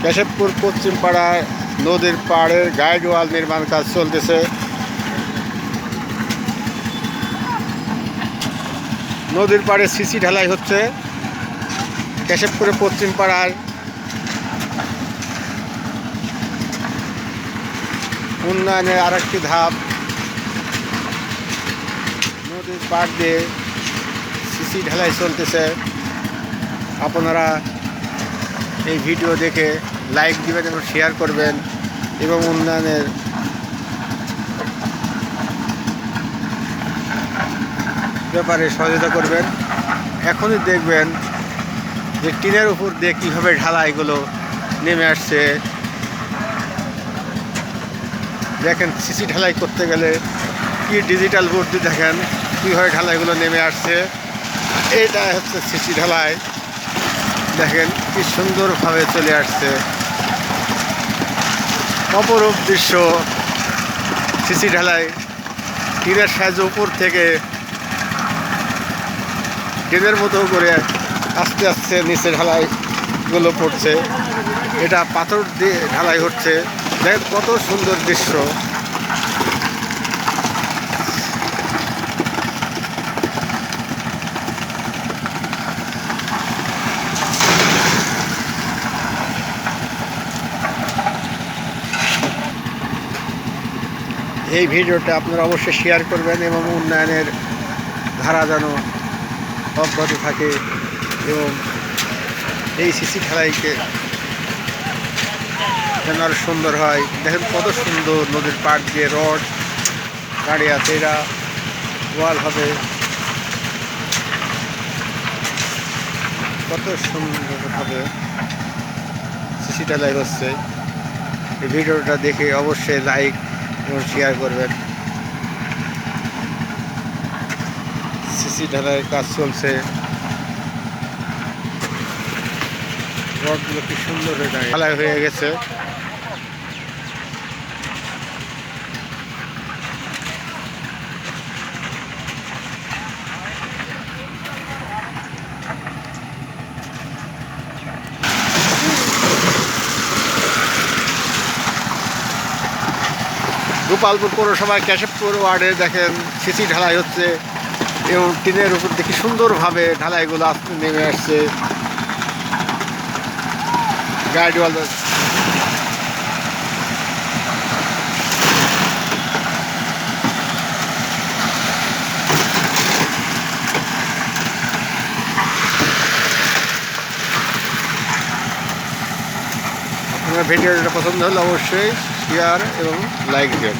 কেশবপুর পশ্চিম পাড়ায় নদীর পাড়ের গাইড ওয়াল নির্মাণ কাজ চলতেছে। নদীর পাড়ে সিসি ঢালাই হচ্ছে। কেশবপুরে পশ্চিম পাড়ার উন্নয়নের আরেকটি ধাপ। নদীর পাড় দিয়ে সিসি ঢালাই চলতেছে। আপনারা এই ভিডিও দেখে লাইক দিবেন এবং শেয়ার করবেন এবং উন্নয়নের ব্যাপারে সহযোগিতা করবেন। এখনই দেখবেন যে টিনের উপর দিয়ে কীভাবে ঢালাইগুলো নেমে আসছে। দেখেন সিসি ঢালাই করতে গেলে কি ডিজিটাল বোর্ড দিয়ে দেখেন কীভাবে ঢালাইগুলো নেমে আসছে। এইটা হচ্ছে সিসি ঢালাই। দেখেন কি সুন্দরভাবে চলে আসছে। অপরূপ দৃশ্য। সিসি ঢালাই টিনের সাহায্যে উপর থেকে টিনের মতো করে আস্তে আস্তে নিচে ঢালাইগুলো পড়ছে। এটা পাথর দিয়ে ঢালাই হচ্ছে। দেখেন কত সুন্দর দৃশ্য। এই ভিডিওটা আপনারা অবশ্যই শেয়ার করবেন এবং উন্নয়নের ধারা যেন অব্যাহত থাকে এবং এই সিসি ঢালাইকে যেন আরো সুন্দর হয়। দেখেন কত সুন্দর নদীর পাড় দিয়ে রড গাড়ি আছে। এরা ওয়াল হবে কত সুন্দরভাবে সিসি ঢালাই হচ্ছে। এই ভিডিওটা দেখে অবশ্যই লাইক এবং শেয়ার করবেন। সিসি ঢালাইয়ের কাজ চলছে। রডগুলো কি সুন্দর হয়ে ঢালাই হয়ে গেছে। গোপালপুর পৌরসভায় কেশবপুর ওয়ার্ডে দেখেন সিসি ঢালাই হচ্ছে এবং টিনের উপর দেখি সুন্দরভাবে ঢালাইগুলো আস্তে নেমে আসছে। গাইড ওয়াল আপনার ভিডিওটা পছন্দ হলে অবশ্যই শেয়ার এবং লাইক দিন।